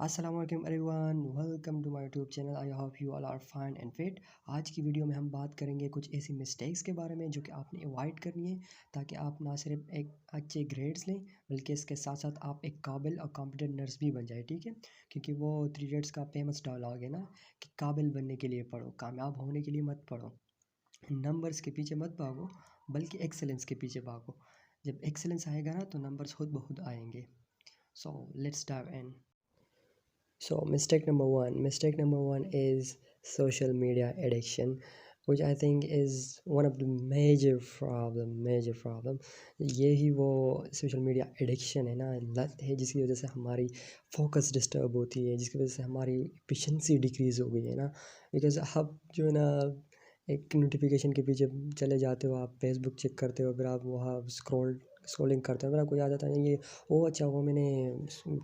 अस्सलाम वालेकुम everyone, welcome to my YouTube channel. I hope you all are fine and fit. आज की video में हम बात करेंगे कुछ ऐसी मिस्टेक्स के बारे में जो कि आपने अवॉइड करनी है ताकि आप ना सिर्फ एक अच्छे ग्रेड्स लें बल्कि इसके साथ साथ आप एक काबिल और कॉम्पिटेंट नर्स भी बन जाए, ठीक है। क्योंकि वो थ्री इडियट्स का फेमस डायलॉग है ना कि काबिल बनने के लिए पढ़ो, कामयाब होने के लिए मत पढ़ो, नंबर्स के पीछे मत भागो बल्कि एक्सेलेंस के पीछे भागो। जब एक्सेलेंस आएगा ना तो नंबर्स खुद ब खुद आएंगे। So let's dive in. So mistake number one is social media addiction, which I think is one of the major problem. यही वो सोशल मीडिया एडिक्शन है ना, लत है जिसकी वजह से हमारी फोकस डिस्टर्ब होती है, जिसकी वजह से हमारी एफिशिएंसी डिक्रीज़ हो गई है ना। बिकॉज़ अब जो है ना, एक नोटिफिकेशन के पीछे चले जाते हो, आप फेसबुक चेक करते हो, फिर आप वहाँ स्क्रॉलिंग करते हो, फिर आपको याद आता है ये अच्छा वो मैंने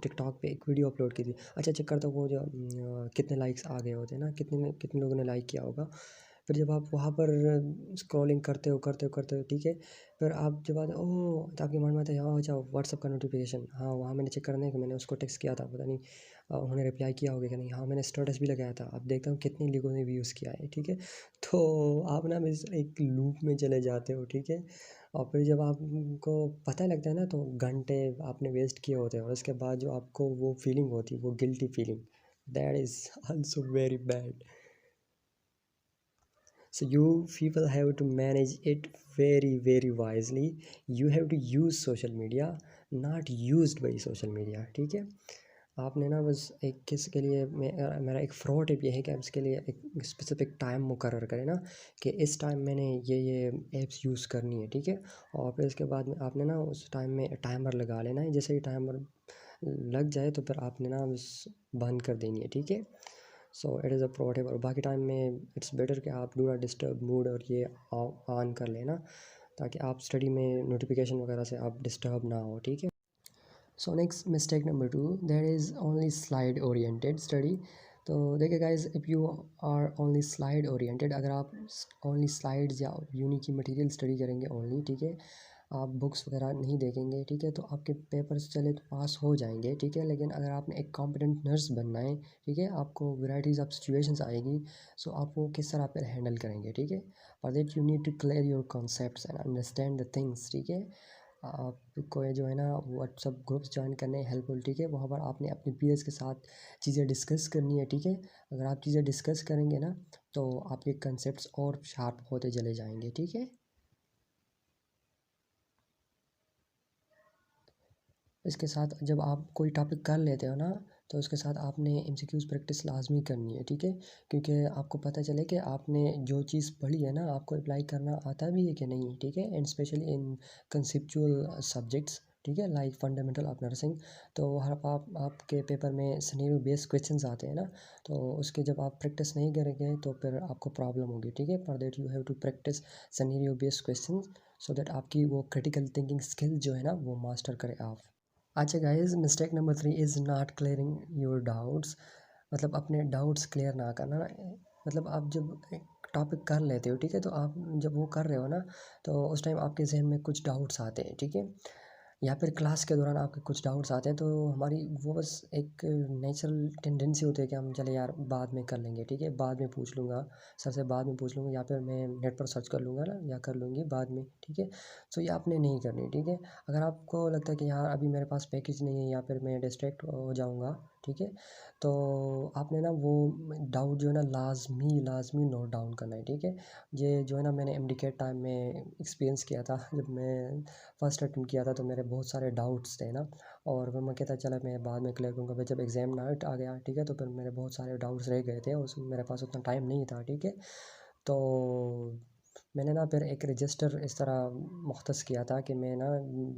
टिकटॉक पे एक वीडियो अपलोड की थी, अच्छा चेक करता हूँ वो जो कितने लाइक्स आ गए होते हैं ना, कितने लोगों ने लाइक किया होगा। फिर जब आप वहाँ पर स्क्रॉलिंग करते हो, ठीक है। फिर आप जब आते ओह! तो आपके मन में आता है हाँ, अच्छा व्हाट्सएप का नोटिफिकेशन, हाँ, वहाँ मैंने चेक करना है कि मैंने उसको टेक्स्ट किया था, पता नहीं उन्होंने रिप्लाई किया होगा कि नहीं, हाँ, मैंने स्टेटस भी लगाया था, अब देखता हूँ कितने लोगों ने व्यूज़ किया है, ठीक है। तो आप ना बस एक लूप में चले जाते हो, ठीक है। और फिर जब आपको पता लगता है ना तो घंटे आपने वेस्ट किए होते हैं, और उसके बाद जो आपको वो फीलिंग होती है, वो guilty feeling, that is also very bad. So you people have to manage it very wisely. You have to use social media, not used by social media, ठीक है। आपने ना बस एक किसके लिए मेरा एक फ्रॉड टिप ये है कि आप इसके लिए एक स्पेसिफिक टाइम मुकर्रर करें ना, कि इस टाइम मैंने ये ऐप्स यूज़ करनी है, ठीक है। और फिर इसके बाद में आपने ना उस टाइम में टाइमर लगा लेना है, जैसे ही टाइमर लग जाए तो फिर आपने ना बस बंद कर देनी है, ठीक है। So it is a pro tip. और बाकी टाइम में इट्स बेटर कि आप डू नॉट डिस्टर्ब मोड और ये ऑन कर लेना, ताकि आप स्टडी में नोटिफिकेशन वगैरह से आप डिस्टर्ब ना हो, ठीक है। So next mistake number two, that is only slide oriented study. तो देखिए guys, if you are only slide oriented, अगर आप ओनली स्लाइड्स या यूनी की मटेरियल स्टडी करेंगे ओनली, ठीक है, आप बुक्स वगैरह नहीं देखेंगे, ठीक है, तो आपके पेपर्स चले तो पास हो जाएंगे, ठीक है। लेकिन अगर आपने एक कॉम्पिटेंट नर्स बनना है, ठीक है, आपको वैराइटीज़ ऑफ सिचुएशंस आएगी, सो आप वो किस तरह फिर हैंडल करेंगे, ठीक है। For that you need to clear your concepts and understand the things, ठीक है। आपको ये जो है ना व्हाट्सअप ग्रुप्स ज्वाइन करने हैं हेल्पफुल, ठीक है। वहाँ पर आपने अपने पीयर्स के साथ चीज़ें डिस्कस करनी है, ठीक है। अगर आप चीज़ें डिस्कस करेंगे ना तो आपके कंसेप्ट्स और शार्प होते चले जाएंगे, ठीक है। इसके साथ जब आप कोई टॉपिक कर लेते हो ना, तो उसके साथ आपने एमसीक्यूज़ प्रैक्टिस लाज़मी करनी है, ठीक है। क्योंकि आपको पता चले कि आपने जो चीज़ पढ़ी है ना, आपको अप्लाई करना आता भी है कि नहीं, ठीक है। And specially in conceptual subjects, ठीक है, लाइक फंडामेंटल ऑफ नर्सिंग। तो हर आपके पेपर में सिनेरियो बेस्ड क्वेश्चंस आते हैं ना, तो उसके जब आप प्रैक्टिस नहीं करेंगे तो फिर आपको प्रॉब्लम होगी, ठीक है। For that you have to practice scenario based questions, so that आपकी वो क्रिटिकल थिंकिंग स्किल जो है ना वो मास्टर करें आप। अच्छा guys, mistake number three is not clearing your doubts. मतलब अपने डाउट्स क्लियर ना करना। मतलब आप जब एक टॉपिक कर लेते हो, ठीक है, तो आप जब वो कर रहे हो ना, तो उस टाइम आपके जहन में कुछ डाउट्स आते हैं, ठीक है, या फिर क्लास के दौरान आपके कुछ डाउट्स आते हैं, तो हमारी वो बस एक नेचुरल टेंडेंसी होती है कि हम चले यार बाद में कर लेंगे, ठीक है, बाद में पूछ लूँगा, सर से बाद में पूछ लूँगा, या फिर मैं नेट पर सर्च कर लूँगा ना, या कर लूँगी बाद में, ठीक है। तो ये आपने नहीं करनी, ठीक है। अगर आपको लगता है कि यार अभी मेरे पास पैकेज नहीं है या फिर मैं डिस्ट्रैक्ट हो जाऊँगा, ठीक है, तो आपने ना वो डाउट जो है ना लाजमी नोट डाउन करना है, ठीक है। ये जो है ना मैंने एमडी के टाइम में एक्सपीरियंस किया था, जब मैं फर्स्ट अटेम्प्ट किया था तो मेरे बहुत सारे डाउट्स थे ना, और फिर मैं कहता चला मैं बाद में क्लियर करूँगा। फिर जब एग्ज़ाम नाइट आ गया, ठीक है, तो फिर मेरे बहुत सारे डाउट्स रह गए थे, उस मेरे पास उतना टाइम नहीं था, ठीक है। तो मैंने ना फिर एक रजिस्टर इस तरह मुख्तस किया था कि मैं ना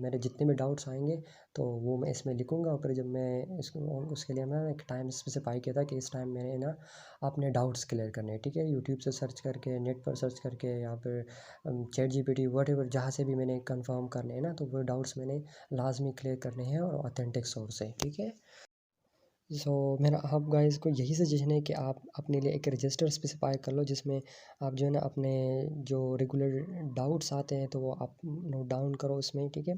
मेरे जितने भी डाउट्स आएँगे तो वो मैं इसमें लिखूँगा, और फिर जब मैं इसको उसके लिए मैं एक टाइम स्पेसिफ़ाई किया था कि इस टाइम मैंने ना अपने डाउट्स क्लियर करने हैं, ठीक है। यूट्यूब से सर्च करके, नेट पर सर्च करके, या फिर चैट जीपीटी व्हाटएवर जहाँ से भी मैंने कन्फर्म करने हैं ना, तो वो डाउट्स मैंने लाज़मी क्लियर करने हैं और ऑथेंटिक सोर्स से, ठीक है। सो मेरा आप गाइस को यही सजेशन है कि आप अपने लिए एक रजिस्टर स्पेसिफाई कर लो, जिसमें आप जो है ना अपने जो रेगुलर डाउट्स आते हैं तो वो आप नोट डाउन करो उसमें, ठीक है।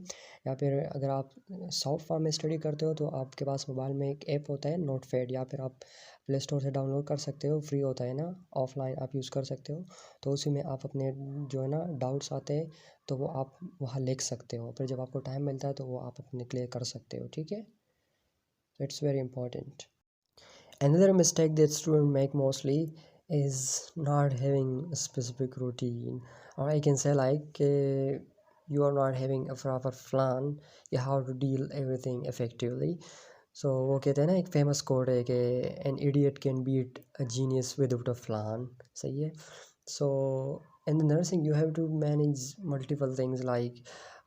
या फिर अगर आप सॉफ्ट फॉर्म में स्टडी करते हो तो आपके पास मोबाइल में एक ऐप होता है नोटपैड, या फिर आप प्ले स्टोर से डाउनलोड कर सकते हो, फ्री होता है ना, ऑफलाइन आप यूज़ कर सकते हो। तो उसी में आप अपने जो है ना डाउट्स आते हैं तो वो आप वहाँ लिख सकते हो, फिर जब आपको टाइम मिलता है तो वो आप अपने क्लियर कर सकते हो, ठीक है। It's very important. Another mistake that students make mostly is not having a specific routine, or I can say like you are not having a proper plan you how to deal everything effectively. So वो कहते हैं ना, एक famous code है कि an idiot can beat a genius without a plan. सही है। So in the nursing you have to manage multiple things like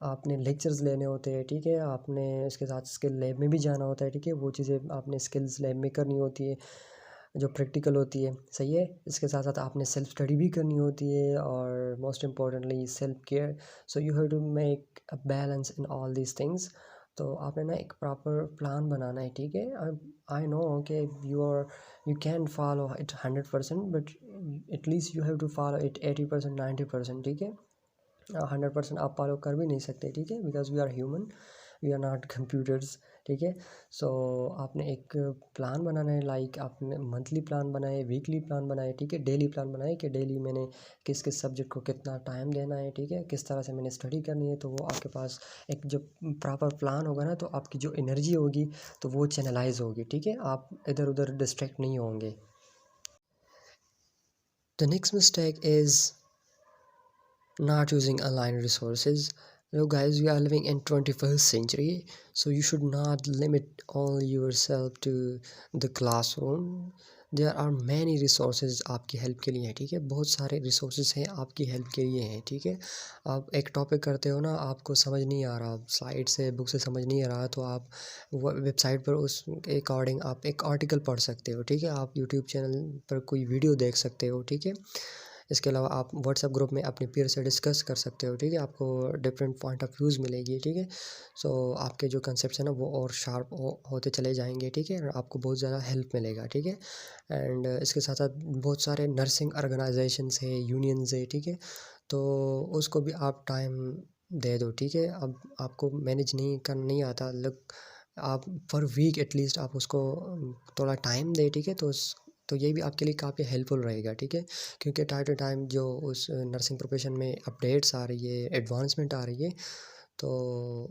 आपने लेक्चर्स लेने होते हैं, ठीक है, आपने इसके साथ स्किल लैब में भी जाना होता है, ठीक है, वो चीज़ें आपने स्किल्स लैब में करनी होती है जो प्रैक्टिकल होती है, सही है। इसके साथ साथ आपने सेल्फ स्टडी भी करनी होती है और most importantly self care. So you have to make a balance in all these things. तो आपने ना एक प्रॉपर प्लान बनाना है, ठीक है। आई नो कि you can follow it 100%, but at least you have to follow it 80%, 90%, ठीक है। 100% आप फॉलो कर भी नहीं सकते, ठीक है, because we are human, we are not computers, ठीक है। सो आपने एक प्लान बनाना है, लाइक आपने मंथली प्लान बनाए, वीकली प्लान बनाए, ठीक है, डेली प्लान बनाए कि डेली मैंने किस किस सब्जेक्ट को कितना टाइम देना है, ठीक है, किस तरह से मैंने स्टडी करनी है। तो वो आपके पास एक जब प्रॉपर प्लान होगा ना तो आपकी जो एनर्जी होगी तो वो चैनलाइज होगी, ठीक है, आप इधर उधर डिस्ट्रैक्ट नहीं होंगे। The next mistake is not using online resources. Look guys, we are living in 21st century, so you should not limit all yourself to the classroom. There are many resources आपकी help के लिए हैं, ठीक है, बहुत सारे resources हैं आपकी हेल्प के लिए हैं, ठीक है। आप एक टॉपिक करते हो ना, आपको समझ नहीं आ रहा, स्लाइड से बुक से समझ नहीं आ रहा, तो आप वेबसाइट पर उस अकॉर्डिंग आप एक आर्टिकल पढ़ सकते हो, ठीक है, आप यूट्यूब चैनल पर कोई वीडियो देख सकते हो, ठीक है। इसके अलावा आप व्हाट्सएप ग्रुप में अपने पीयर से डिस्कस कर सकते हो, ठीक है, आपको डिफरेंट पॉइंट ऑफ व्यूज़ मिलेगी, ठीक है। सो आपके जो कंसेप्ट है ना वो और शार्प होते चले जाएंगे, ठीक है, और आपको बहुत ज़्यादा हेल्प मिलेगा, ठीक है। एंड इसके साथ साथ बहुत सारे नर्सिंग ऑर्गेनाइजेशंस है, यूनियंस है, ठीक है, तो उसको भी आप टाइम दे दो, ठीक है। अब आपको मैनेज नहीं आता, लग आप पर वीक एटलीस्ट आप उसको थोड़ा टाइम दे, ठीक है, तो ये भी आपके लिए काफ़ी हेल्पफुल रहेगा, ठीक है, क्योंकि टाइम टू टाइम जो उस नर्सिंग प्रोफेशन में अपडेट्स आ रही है, एडवांसमेंट आ रही है, तो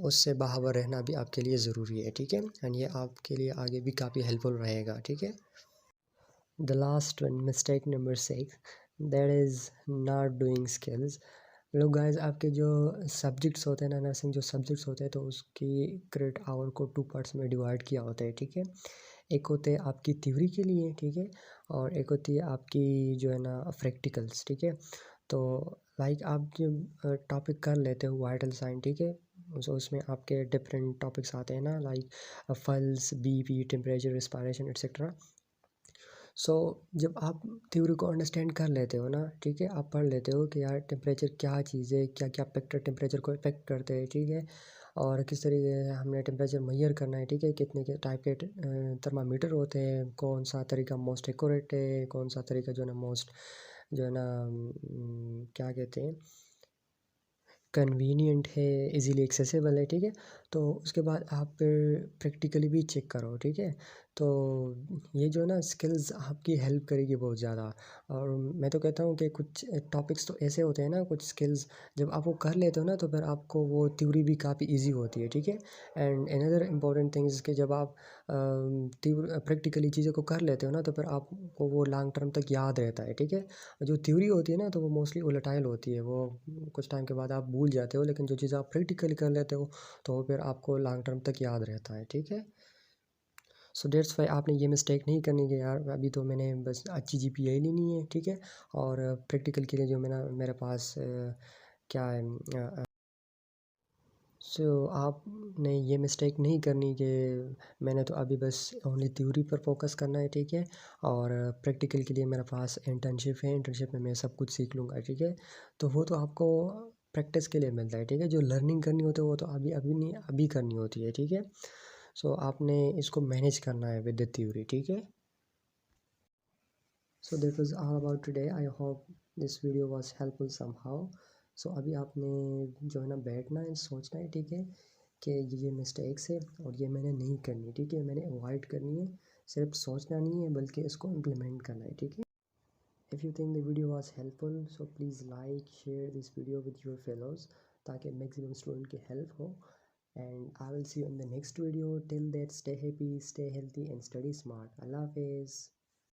उससे बाखबर रहना भी आपके लिए ज़रूरी है, ठीक है, एंड ये आपके लिए आगे भी काफ़ी हेल्पफुल रहेगा, ठीक है। The last one, mistake number 6, that is not doing skills. लोग गाइस, आपके जो सब्जेक्ट्स होते हैं ना, नर्सिंग जो सब्जेक्ट्स होते हैं, तो उसकी क्रेडिट आवर को 2 पार्ट्स में डिवाइड किया होता है, ठीक है। एक होते हैं आपकी थ्योरी के लिए, ठीक है, और एक होती है आपकी जो है ना प्रैक्टिकल्स, ठीक है। तो लाइक आप जब टॉपिक कर लेते हो वाइटल साइन, ठीक है, सो उसमें आपके डिफरेंट टॉपिक्स आते हैं ना, like pulse, BP, temperature, respiration etcetera. So जब आप थ्योरी को अंडरस्टैंड कर लेते हो ना, ठीक है, आप पढ़ लेते हो कि यार टेम्परेचर क्या चीज़ है, क्या क्या फैक्टर टेम्परेचर को इफेक्ट करते हैं, ठीक है, और किस तरीके से हमने टेम्परेचर मेजर करना है, ठीक है, कितने के टाइप के थर्मामीटर होते हैं, कौन सा तरीका मोस्ट एक्यूरेट है, कौन सा तरीका जो है ना मोस्ट जो है ना क्या कहते हैं कन्वीनियंट है, इजीली एक्सेसिबल है, ठीक है। तो उसके बाद आप फिर प्रैक्टिकली भी चेक करो, ठीक है। तो ये जो है ना स्किल्स आपकी हेल्प करेगी बहुत ज़्यादा। और मैं तो कहता हूँ कि कुछ टॉपिक्स तो ऐसे होते हैं ना, कुछ स्किल्स जब आप वो कर लेते हो ना तो फिर आपको वो थ्योरी भी काफ़ी इजी होती है, ठीक है। एंड अनदर इम्पॉर्टेंट थिंग्स कि जब आप प्रैक्टिकली चीज़ों को कर लेते हो ना तो फिर आपको वो लॉन्ग टर्म तक याद रहता है, ठीक है। जो थ्योरी होती है ना तो वो मोस्टली वोलेटाइल होती है, वो कुछ टाइम के बाद आप भूल जाते हो, लेकिन जो चीज़ आप प्रैक्टिकली कर लेते हो तो वो फिर आपको लॉन्ग टर्म तक याद रहता है, ठीक है। सो डेट्स वाई आपने ये मिस्टेक नहीं करनी कि यार अभी तो मैंने बस अच्छी जीपीए लेनी है, ठीक है, और प्रैक्टिकल के लिए जो मेरे पास क्या है, सो आपने ये मिस्टेक नहीं करनी कि मैंने तो अभी बस ओनली थ्योरी पर फोकस करना है, ठीक है, और प्रैक्टिकल के लिए मेरे पास इंटर्नशिप है, इंटर्नशिप में मैं सब कुछ सीख लूँगा, ठीक है। तो वो तो आपको प्रैक्टिस के लिए मिलता है, ठीक है, जो लर्निंग करनी होती है वो तो अभी अभी नहीं अभी करनी होती है, ठीक है। सो आपने इसको मैनेज करना है विद द थ्योरी, ठीक है। So that was all about today. I hope this video was helpful somehow. So अभी आपने जो है ना बैठना है, सोचना है, ठीक है, कि ये मिस्टेक्स है और ये मैंने नहीं करनी, ठीक है, मैंने अवॉइड करनी है। सिर्फ सोचना नहीं है बल्कि इसको इम्प्लीमेंट करना है, ठीक है। If you think the video was helpful, so please like, share this video with your fellows ताकि maximum student की help हो। And I will see you in the next video. Till that, stay happy, stay healthy and study smart. Allah Hafiz.